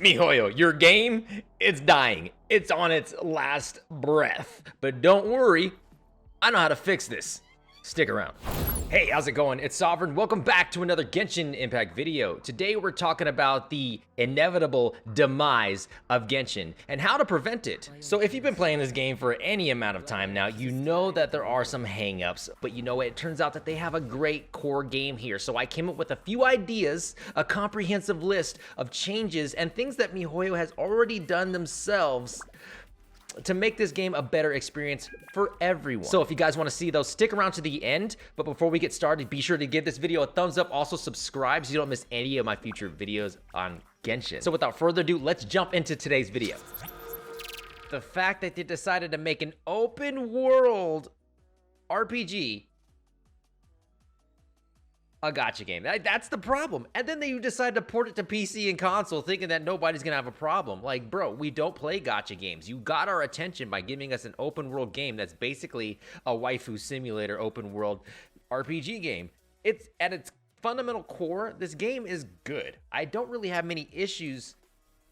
Mihoyo, your game, it's dying. It's on its last breath. But don't worry, I know how to fix this. Stick around. Hey, how's it going? It's Sovereign. Welcome back to another Genshin Impact video. Today we're talking about the inevitable demise of Genshin and how to prevent it. So if you've been playing this game for any amount of time now, you know that there are some hang-ups, but you know, it turns out that they have a great core game here. So I came up with a few ideas, a comprehensive list of changes and things that MiHoYo has already done themselves to make this game a better experience for everyone. So if you guys want to see those, stick around to the end. But before we get started, be sure to give this video a thumbs up. Also subscribe so you don't miss any of my future videos on Genshin. So without further ado, let's jump into today's video. The fact that they decided to make an open world RPG a gacha game. That's the problem. And then they decide to port it to PC and console thinking that nobody's gonna have a problem. Like, bro, we don't play gacha games. You got our attention by giving us an open world game that's basically a waifu simulator open world RPG game. It's at its fundamental core, this game is good. I don't really have many issues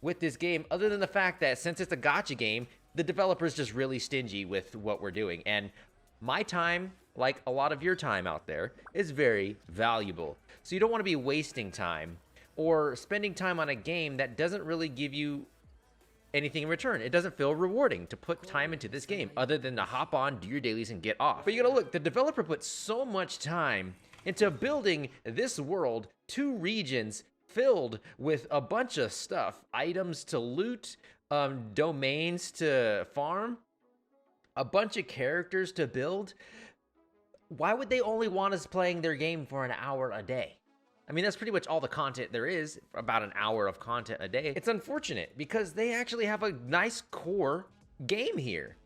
with this game other than the fact that since it's a gacha game, the developer's just really stingy with what we're doing. And my time, like a lot of your time out there, is very valuable. So you don't want to be wasting time or spending time on a game that doesn't really give you anything in return. It doesn't feel rewarding to put time into this game other than to hop on, do your dailies, and get off. But you gotta look, the developer put so much time into building this world, 2 regions filled with a bunch of stuff, items to loot, domains to farm, a bunch of characters to build. Why would they only want us playing their game for an hour a day? I mean, that's pretty much all the content there is, about an hour of content a day. It's unfortunate because they actually have a nice core game here,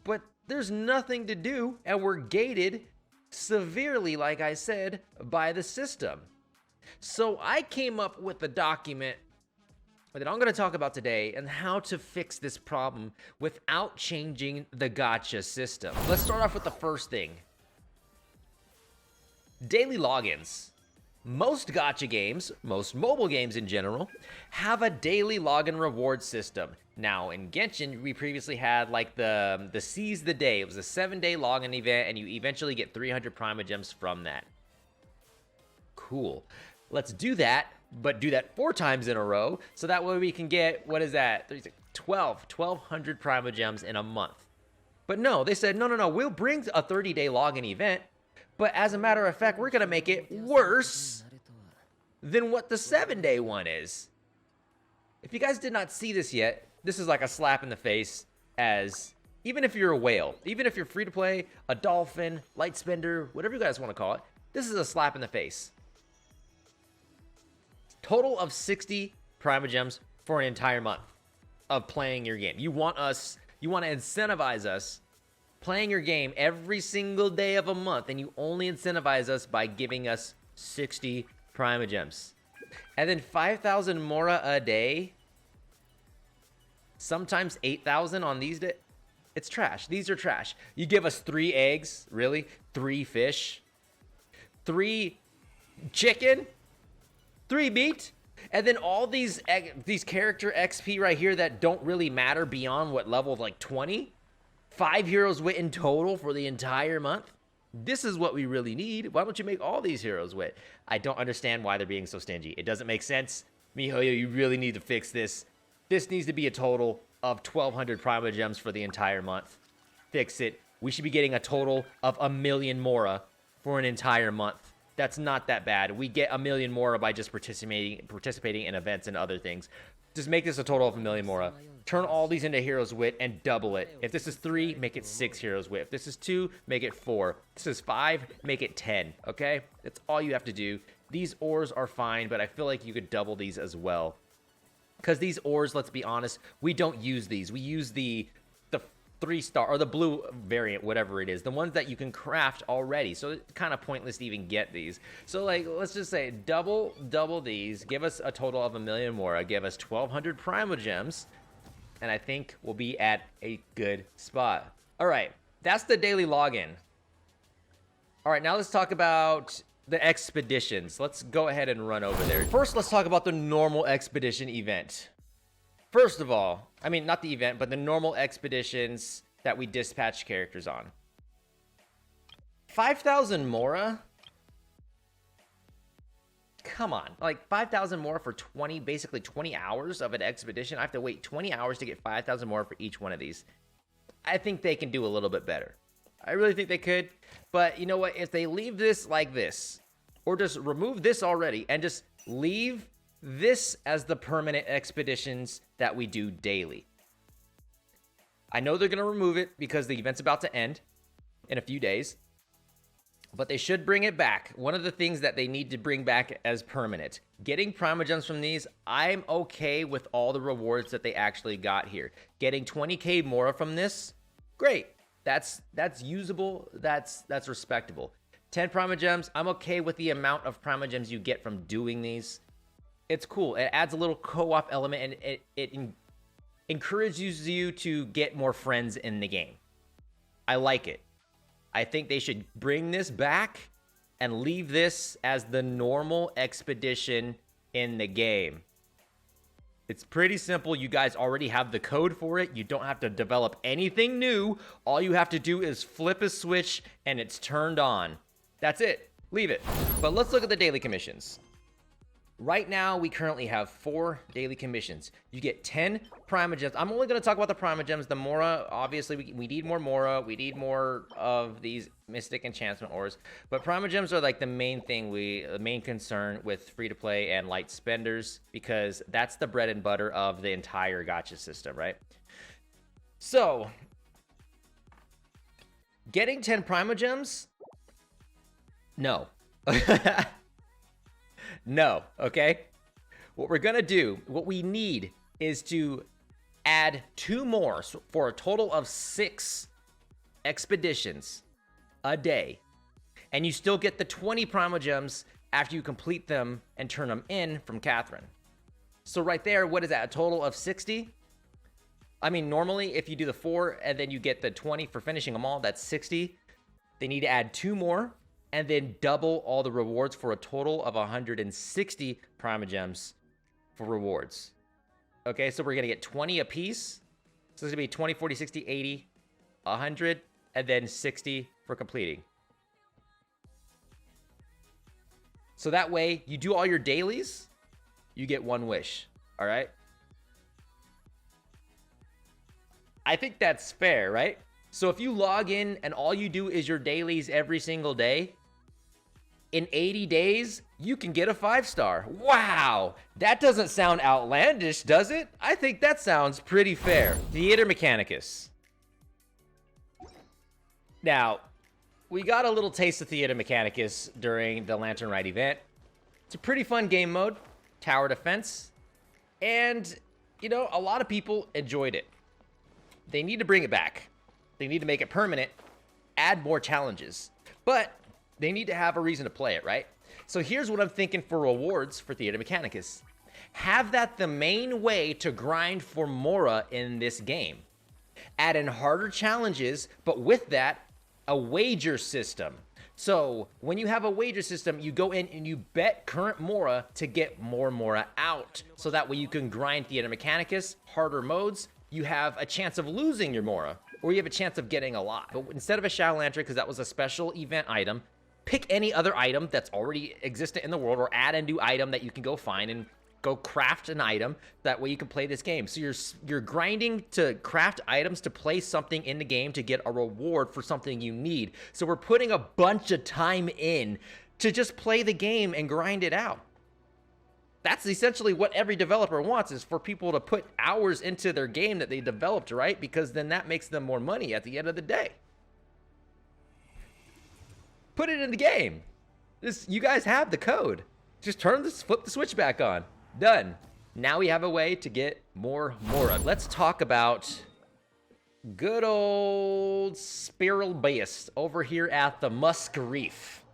but there's nothing to do and we're gated severely, like I said, by the system. So I came up with a document that I'm going to talk about today and how to fix this problem without changing the gacha system. Let's start off with the first thing. Daily logins. Most gacha games, most mobile games in general, have a daily login reward system. Now in Genshin, we previously had like the Seize the Day. It was a 7-day login event and you eventually get 300 Primogems from that. Cool. Let's do that, but do that 4 times in a row, so that way we can get, what is that? 1,200 Primogems in a month. But no, they said, no, we'll bring a 30-day login event, but as a matter of fact, we're gonna make it worse than what the 7-day one is. If you guys did not see this yet, this is like a slap in the face, as even if you're a whale, even if you're free to play, a dolphin, light spender, whatever you guys wanna call it, this is a slap in the face. Total of 60 Primogems for an entire month of playing your game. You want to incentivize us playing your game every single day of a month, and you only incentivize us by giving us 60 Primogems. And then 5,000 Mora a day, sometimes 8,000 on these days. It's trash. These are trash. You give us 3 eggs, really? 3 fish, 3 chicken, 3 meat, and then all these character XP right here that don't really matter beyond what level of like 20. 5 heroes wit in total for the entire month. This is what we really need. Why don't you make all these heroes wit? I don't understand why they're being so stingy. It doesn't make sense. MiHoYo, you really need to fix this. This needs to be a total of 1,200 Primogems for the entire month. Fix it. We should be getting a total of 1,000,000 Mora for an entire month. That's not that bad. We get 1,000,000 Mora by just participating in events and other things. Just make this a total of 1,000,000 Mora. Turn all these into Heroes Wit and double it. If this is 3, make it 6 Heroes Wit. If this is 2, make it 4. If this is 5, make it 10, okay? That's all you have to do. These ores are fine, but I feel like you could double these as well. Because these ores, let's be honest, we don't use these. We use the 3-star, or the blue variant, whatever it is, the ones that you can craft already, so it's kind of pointless to even get these. So like, let's just say double these, give us a total of 1,000,000 Mora, give us 1,200 Primogems, and I think we'll be at a good spot. All right, that's the daily login. All right, now let's talk about the expeditions. Let's go ahead and run over there. First, let's talk about the normal expedition event. First of all, I mean, not the event, but the normal expeditions that we dispatch characters on. 5,000 Mora? Come on. Like, 5,000 Mora for 20, basically 20 hours of an expedition? I have to wait 20 hours to get 5,000 Mora for each one of these. I think they can do a little bit better. I really think they could. But you know what? If they leave this like this, or just remove this already, and just leave this as the permanent expeditions that we do daily. I know they're going to remove it because the event's about to end in a few days, but they should bring it back. One of the things that they need to bring back as permanent. Getting Primogems from these, I'm okay with all the rewards that they actually got here. Getting 20k Mora from this, great. That's usable, that's respectable. 10 Primogems, I'm okay with the amount of Primogems you get from doing these. It's cool. It adds a little co-op element, and it encourages you to get more friends in the game. I like it. I think they should bring this back and leave this as the normal expedition in the game. It's pretty simple. You guys already have the code for it. You don't have to develop anything new. All you have to do is flip a switch and it's turned on. That's it. Leave it. But let's look at the daily commissions. Right now, we currently have 4 daily commissions. You get 10 Primogems. I'm only going to talk about the Primogems. The Mora, obviously, we need more Mora. We need more of these Mystic Enchantment Ores. But Primogems are like the main thing, the main concern with free-to-play and light spenders, because that's the bread and butter of the entire gacha system, right? So, getting 10 Primogems? No. No, okay? What we're gonna do, what we need is to add 2 more for a total of 6 expeditions a day. And you still get the 20 Primogems after you complete them and turn them in from Catherine. So right there, what is that, a total of 60? I mean, normally if you do the 4 and then you get the 20 for finishing them all, that's 60. They need to add 2 more, and then double all the rewards for a total of 160 Primogems for rewards. Okay, so we're gonna get 20 apiece. So it's gonna be 20, 40, 60, 80, 100, and then 60 for completing. So that way, you do all your dailies, you get 1 wish, all right? I think that's fair, right? So if you log in and all you do is your dailies every single day, in 80 days, you can get a 5-star. Wow! That doesn't sound outlandish, does it? I think that sounds pretty fair. Theater Mechanicus. Now, we got a little taste of Theater Mechanicus during the Lantern Rite event. It's a pretty fun game mode, tower defense, and, you know, a lot of people enjoyed it. They need to bring it back. They need to make it permanent, add more challenges. But they need to have a reason to play it, right? So here's what I'm thinking for rewards for Theater Mechanicus. Have that the main way to grind for Mora in this game. Add in harder challenges, but with that, a wager system. So when you have a wager system, you go in and you bet current Mora to get more Mora out. So that way you can grind Theater Mechanicus, harder modes, you have a chance of losing your Mora, or you have a chance of getting a lot. But instead of a Shadow Lantern, because that was a special event item, pick any other item that's already existent in the world, or add a new item that you can go find and go craft an item. That way you can play this game. So you're grinding to craft items to play something in the game to get a reward for something you need. So we're putting a bunch of time in to just play the game and grind it out. That's essentially what every developer wants, is for people to put hours into their game that they developed, right? Because then that makes them more money at the end of the day. Put it in the game. You guys have the code. Just flip the switch back on. Done. Now we have a way to get more Mora. Let's talk about good old Spiral Abyss over here at the Musk Reef.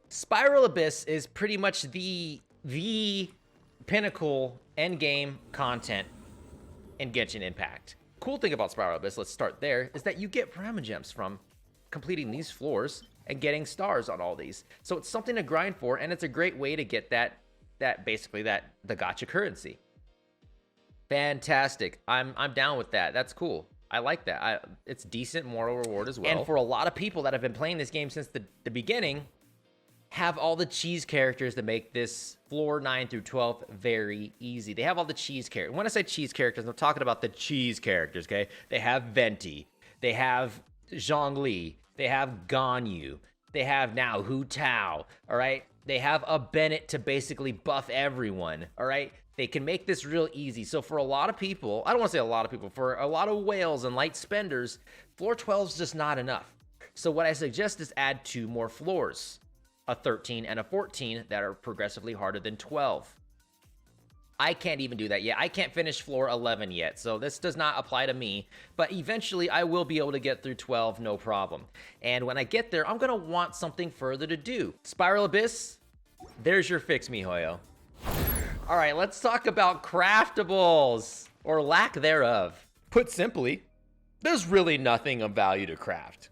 Spiral Abyss is pretty much the pinnacle endgame content in Genshin Impact. Cool thing about Spiral Abyss, let's start there, is that you get Primogems from completing these floors and getting stars on all these. So it's something to grind for, and it's a great way to get the gacha currency. Fantastic. I'm down with that. That's cool. I like that. It's decent moral reward as well. And for a lot of people that have been playing this game since the beginning, have all the cheese characters that make this floor 9 through 12 very easy. They have all the cheese characters. When I say cheese characters, I'm talking about the cheese characters, okay? They have Venti. They have Zhongli. They have Ganyu. They have now Hu Tao, all right? They have a Bennett to basically buff everyone, all right? They can make this real easy. So for a lot of people, I don't want to say a lot of people, for a lot of whales and light spenders, floor 12 is just not enough. So what I suggest is add 2 more floors, a 13 and a 14 that are progressively harder than 12. I can't even do that yet. I can't finish floor 11 yet, so this does not apply to me. But eventually, I will be able to get through 12, no problem. And when I get there, I'm going to want something further to do. Spiral Abyss, there's your fix, miHoYo. All right, let's talk about craftables, or lack thereof. Put simply, there's really nothing of value to craft.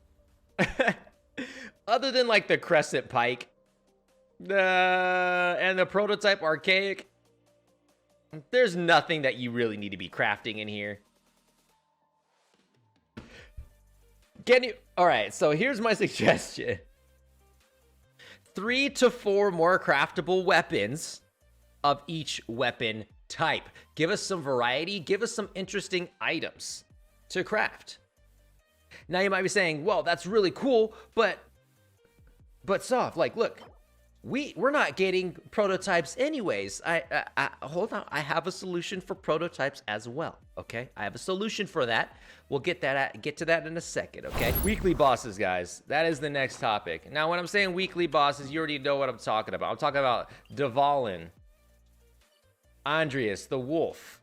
Other than like the Crescent Pike and the Prototype Archaic, there's nothing that you really need to be crafting in here. All right, so here's my suggestion. 3 to 4 more craftable weapons of each weapon type. Give us some variety. Give us some interesting items to craft. Now you might be saying, well, that's really cool, but Soft, like, look, we're not getting prototypes anyways. Hold on. I have a solution for prototypes as well, okay? I have a solution for that. We'll get to that in a second, okay? Weekly bosses, guys. That is the next topic. Now, when I'm saying weekly bosses, you already know what I'm talking about. I'm talking about Dvalin, Andrius, the Wolf,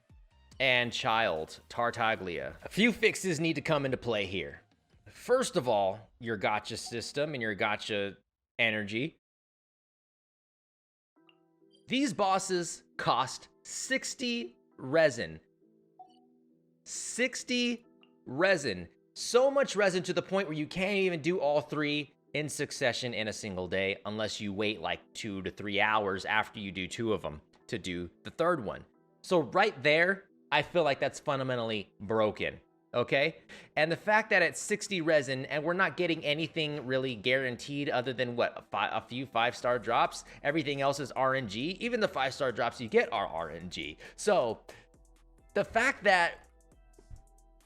and Childe, Tartaglia. A few fixes need to come into play here. First of all, your gacha system and your gacha energy. These bosses cost 60 resin. 60 resin. So much resin to the point where you can't even do all 3 in succession in a single day unless you wait like 2 to 3 hours after you do 2 of them to do the 3rd one. So right there, I feel like that's fundamentally broken, okay? And the fact that it's 60 resin and we're not getting anything really guaranteed other than what, a few 5-star drops, everything else is RNG. Even the 5-star drops you get are RNG. So the fact that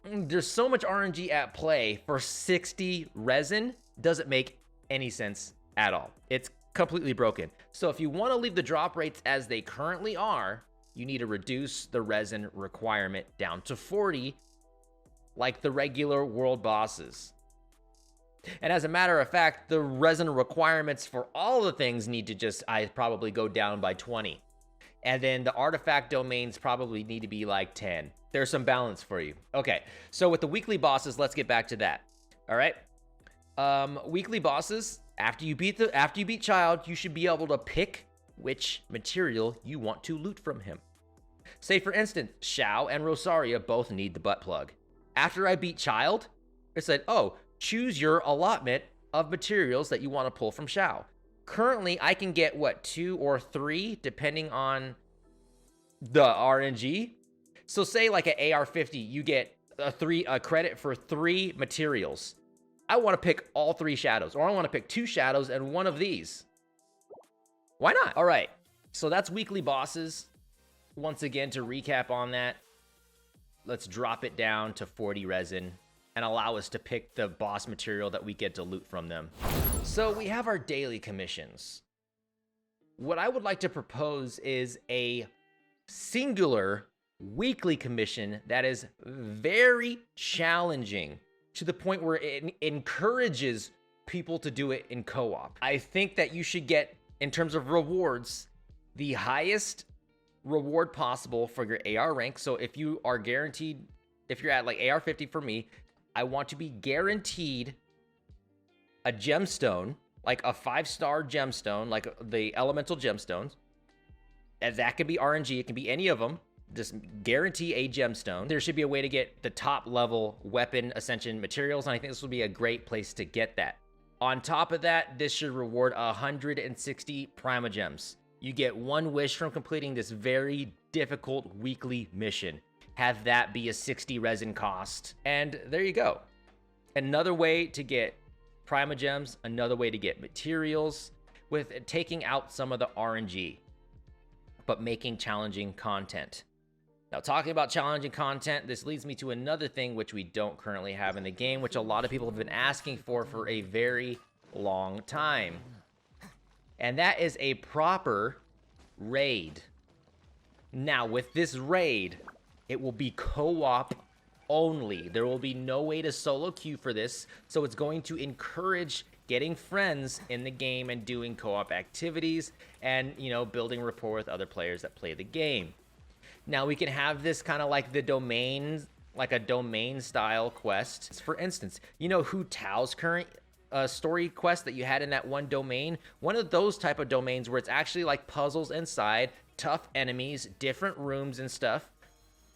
there's so much RNG at play for 60 resin doesn't make any sense at all. It's completely broken. So if you want to leave the drop rates as they currently are, you need to reduce the resin requirement down to 40, like the regular world bosses. And as a matter of fact, the resin requirements for all the things need to just, I'd probably go down by 20. And then the artifact domains probably need to be like 10. There's some balance for you. Okay, so with the weekly bosses, let's get back to that. All right. Weekly bosses, after you beat Childe, you should be able to pick which material you want to loot from him. Say for instance, Xiao and Rosaria both need the butt plug. After I beat Childe, it said, oh, choose your allotment of materials that you want to pull from Xiao. Currently, I can get, what, 2 or 3, depending on the RNG. So say like an AR-50, you get a credit for 3 materials. I want to pick all 3 shadows, or I want to pick 2 shadows and 1 of these. Why not? All right, so that's weekly bosses. Once again, to recap on that, let's drop it down to 40 resin and allow us to pick the boss material that we get to loot from them. So we have our daily commissions. What I would like to propose is a singular weekly commission that is very challenging to the point where it encourages people to do it in co-op. I think that you should get, in terms of rewards, the highest reward possible for your AR rank. So if you are guaranteed, if you're at like AR-50 for me, I want to be guaranteed a gemstone, like a 5-star gemstone, like the elemental gemstones. And that could be RNG, it can be any of them. Just guarantee a gemstone. There should be a way to get the top level weapon ascension materials, and I think this will be a great place to get that. On top of that, this should reward 160 primogems. You get 1 wish from completing this very difficult weekly mission. have that be a 60 resin cost. And there you go. Another way to get primogems, another way to get materials with taking out some of the RNG, but making challenging content. Now, talking about challenging content, this leads me to another thing which we don't currently have in the game, which a lot of people have been asking for a very long time. And that is a proper raid. Now, with this raid, it will be co-op only. There will be no way to solo queue for this, so it's going to encourage getting friends in the game and doing co-op activities and, you know, building rapport with other players that play the game. Now, we can have this kind of like the domain, like a domain style quest. For instance, you know Hu Tao's current story quest that you had in that one domain? One of those type of domains where it's actually like puzzles inside, tough enemies, different rooms and stuff.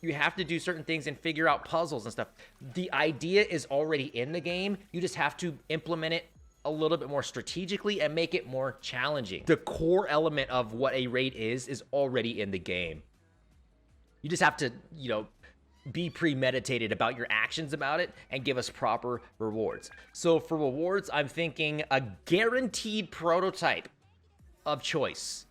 You have to do certain things and figure out puzzles and stuff. The idea is already in the game. You just have to implement it a little bit more strategically and make it more challenging. The core element of what a raid is already in the game. You just have to, you know, be premeditated about your actions about it and give us proper rewards. So for rewards, I'm thinking a guaranteed prototype of choice.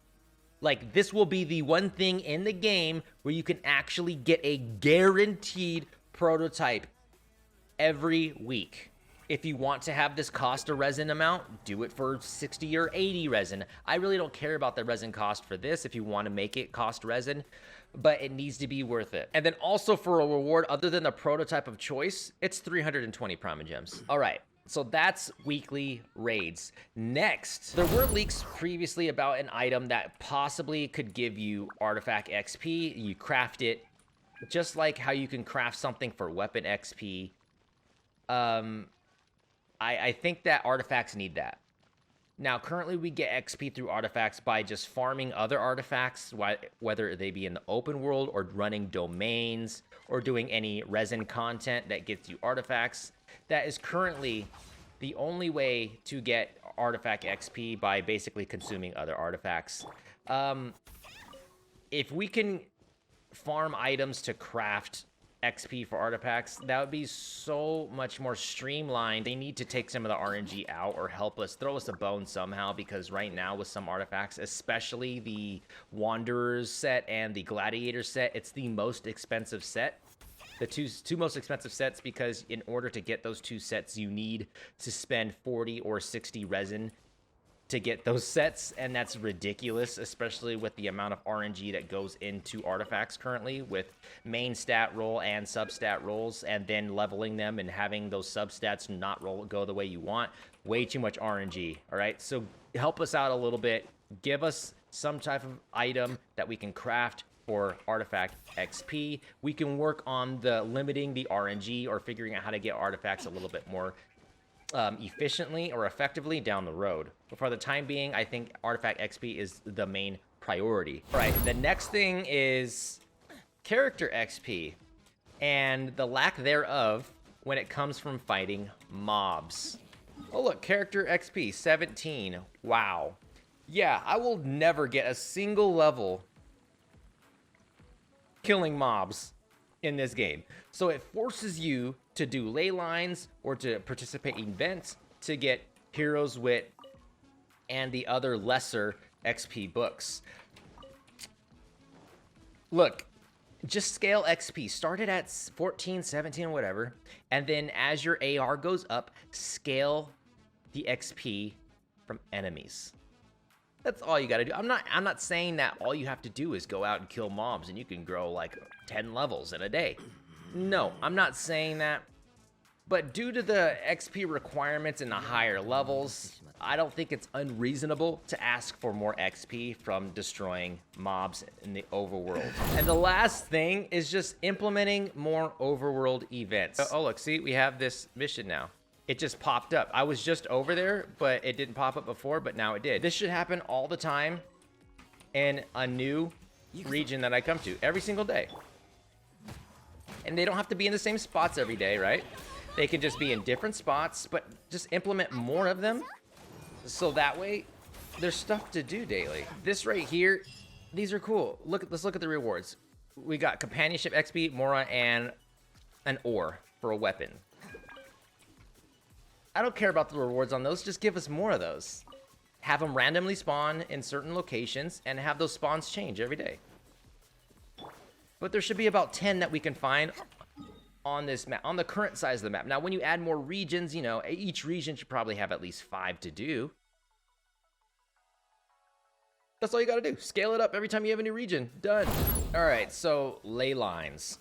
Like, this will be the one thing in the game where you can actually get a guaranteed prototype every week. If you want to have this cost a resin amount, do it for 60 or 80 resin. I really don't care about the resin cost for this if you want to make it cost resin, but it needs to be worth it. And then also for a reward, other than the prototype of choice, it's 320 primogems. All right. So that's weekly raids. Next, there were leaks previously about an item that possibly could give you artifact XP. You craft it just like how you can craft something for weapon XP. I think that artifacts need that. Now, currently we get XP through artifacts by just farming other artifacts, whether they be in the open world or running domains or doing any resin content that gets you artifacts. That is currently the only way to get artifact XP, by basically consuming other artifacts. If we can farm items to craft XP for artifacts, that would be so much more streamlined. They need to take some of the RNG out or help us, throw us a bone somehow, because right now with some artifacts, especially the Wanderers set and the Gladiator set, it's the most expensive set. The two most expensive sets, because in order to get those two sets, you need to spend 40 or 60 resin to get those sets, and that's ridiculous, especially with the amount of RNG that goes into artifacts currently, with main stat roll and substat rolls, and then leveling them and having those substats not go the way you want. Way too much RNG. All right, so help us out a little bit. Give us some type of item that we can craft for artifact XP. We can work on limiting the RNG or figuring out how to get artifacts a little bit more efficiently or effectively down the road. But for the time being, I think artifact XP is the main priority. All right, the next thing is character XP and the lack thereof when it comes from fighting mobs. Oh look, character XP 17. Wow. Yeah, I will never get a single level killing mobs in this game. So it forces you to do Leylines or to participate in events to get Heroes Wit and the other lesser XP books. Look, just scale XP. Start it at 14, 17, whatever. And then as your AR goes up, scale the XP from enemies. That's all you got to do. I'm not saying that all you have to do is go out and kill mobs and you can grow like 10 levels in a day. No, I'm not saying that. But due to the XP requirements in the higher levels, I don't think it's unreasonable to ask for more XP from destroying mobs in the overworld. And the last thing is just implementing more overworld events. Oh look, see, we have this mission now. It just popped up. I was just over there, but it didn't pop up before, but now it did. This should happen all the time in a new region that I come to every single day. And they don't have to be in the same spots every day, right? They can just be in different spots, but just implement more of them. So that way, there's stuff to do daily. This right here, these are cool. Let's look at the rewards. we got companionship XP, Mora, and an ore for a weapon. I don't care about the rewards on those. Just give us more of those. Have them randomly spawn in certain locations and have those spawns change every day. But there should be about 10 that we can find on this map, on the current size of the map. Now, when you add more regions, you know, each region should probably have at least 5 to do. That's all you gotta do. Scale it up every time you have a new region. Done. All right, so Leylines.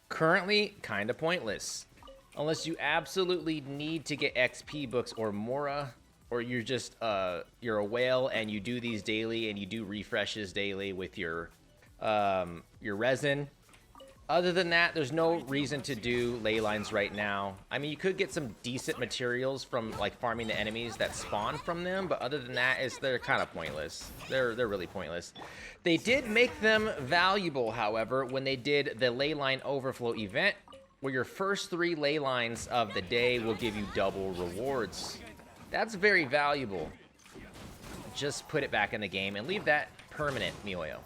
Currently, kind of pointless. Unless you absolutely need to get XP books or Mora, or you're just, you're a whale and you do these daily and you do refreshes daily with your resin. Other than that, there's no reason to do Leylines right now. I mean, you could get some decent materials from like farming the enemies that spawn from them, but other than that, they're kind of pointless. They're really pointless. They did make them valuable, however, when they did the Leyline Overflow event, where your first 3 Leylines of the day will give you double rewards. That's very valuable. Just put it back in the game and leave that permanent, Mioyo.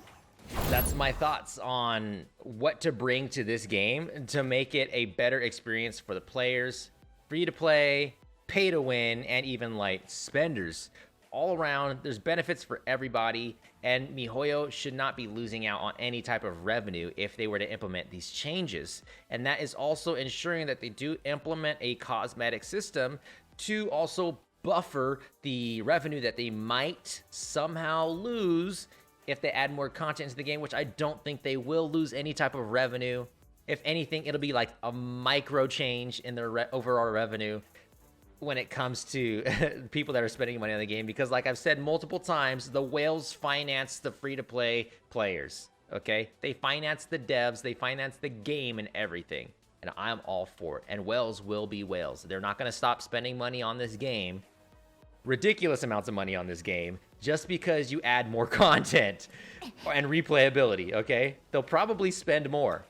That's my thoughts on what to bring to this game to make it a better experience for the players, free to play, pay to win, and even light spenders. All around, there's benefits for everybody, and MiHoYo should not be losing out on any type of revenue if they were to implement these changes. And that is also ensuring that they do implement a cosmetic system to also buffer the revenue that they might somehow lose if they add more content into the game, which I don't think they will lose any type of revenue. If anything, it'll be like a micro change in their overall revenue when it comes to people that are spending money on the game. Because like I've said multiple times, the whales finance the free-to-play players, okay? They finance the devs, they finance the game and everything. And I'm all for it. And whales will be whales. They're not gonna stop spending money on this game, ridiculous amounts of money on this game, just because you add more content and replayability, okay? They'll probably spend more.